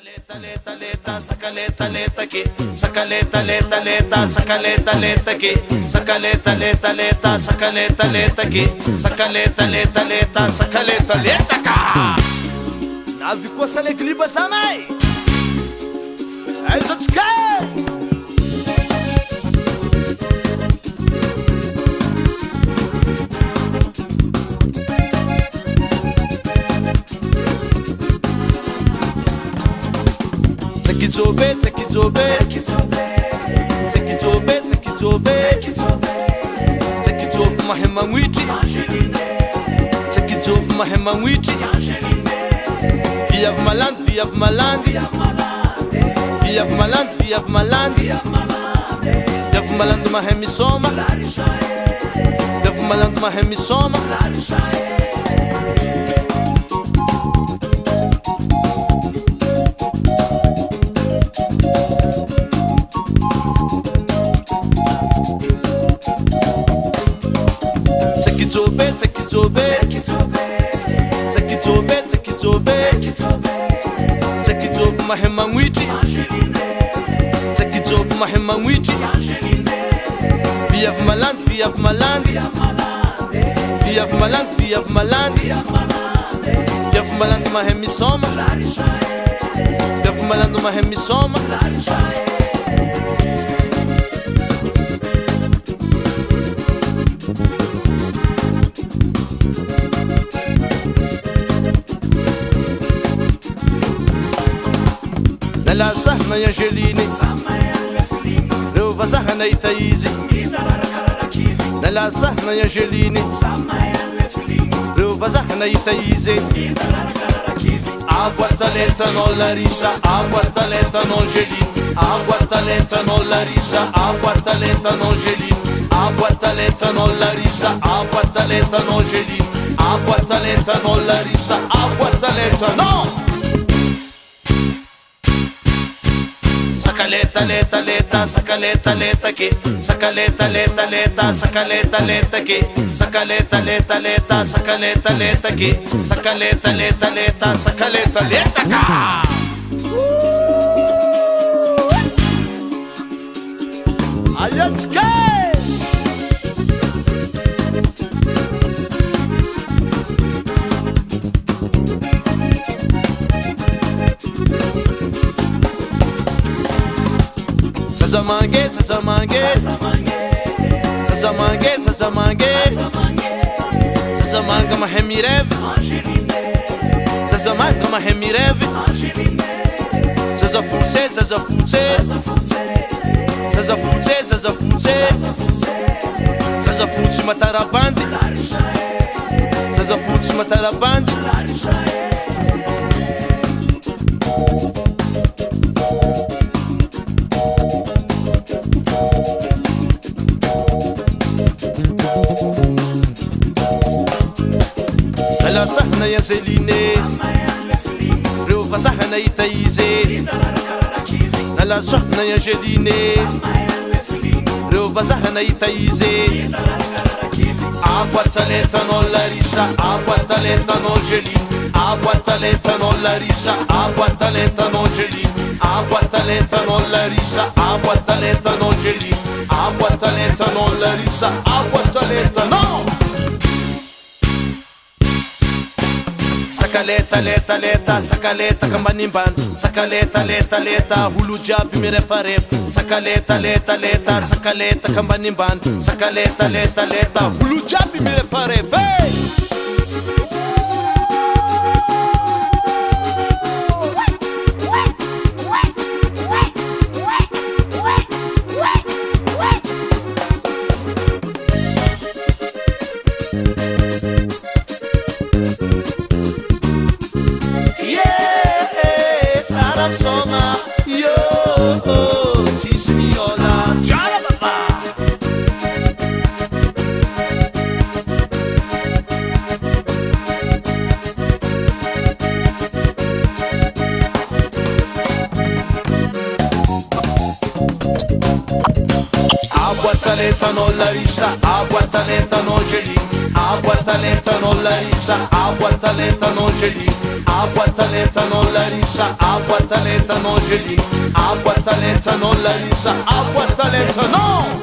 Sacaleta, leta, leta, sacaleta, leta que, sacaleta, leta, leta, sacaleta, leta que, sacaleta, leta, leta, sacaleta, leta que, sacaleta, leta, leta, sacaleta, leta cá. Navy koa salegliba zamay. Aiza tsika. Tsekitobe, tsekitobe, tsekitobe, tsekitobe, tsekitobe mahema ngwiti, tsekitobe mahema ngwiti. Via Maland, via Maland, via Maland, via Maland, via Maland mahemi soma, via Maland mahemi soma. Tsekitobe, tsekitobe, tsekitobe, tsekitobe, tsekitobe mahema ngwiti, tsekitobe mahema ngwiti. Via Maland, via Maland, via Maland, via Maland, via Maland mahemi soma, via Maland mahemi soma. Nala sahna ya Angeline, rova sahna Itaizi. Nala sahna ya Angeline, rova sahna Itaizi. Água talenta no Larissa, água talenta no Angeline, água talenta no Larissa, água talenta no Angeline, água talenta no Larissa, água talenta no Angeline, água talenta no Larissa, água talenta no. Sacaleta, leta, leta, sacaleta, leta que, sacaleta, leta, leta, sacaleta, leta que, sacaleta, leta, leta, sacaleta, leta que, sacaleta, leta, leta, sacaleta, leta cá. Aljanska. Sazamangue, sazamangue, sazamangue, sazamangue, sazamangue mahemirev, sazamangue mahemirev, sazafute, sazafute, sazafute, sazafute, sazafute matarabandi, sazafute matarabandi. Nala sahna ya Zeline, rova sahna Itaize. Nala sahna ya Angeline, rova sahna Itaize. Água talenta no Larissa, água talenta no Angeline, água talenta no Larissa, água talenta no Angeline, água talenta no Larissa, água talenta no Angeline, água talenta no Larissa, água talenta no. Sacaleta, leta, leta, sacaleta kambanimban, sacaleta, leta, leta, hulu jabi mirefare. Sacaleta, leta, leta, sacaleta kambanimban, sacaleta, leta, leta, hulu jabi mirefare. Vem! Soma, yo, Sismiola, Jala Baba. Água talenta no Larissa, água talenta no Angeline, água talenta talento non Larissa, agua talento non Gelino, agua talento non Larissa, agua talento non Gelino, agua talento non Larissa, agua talento no.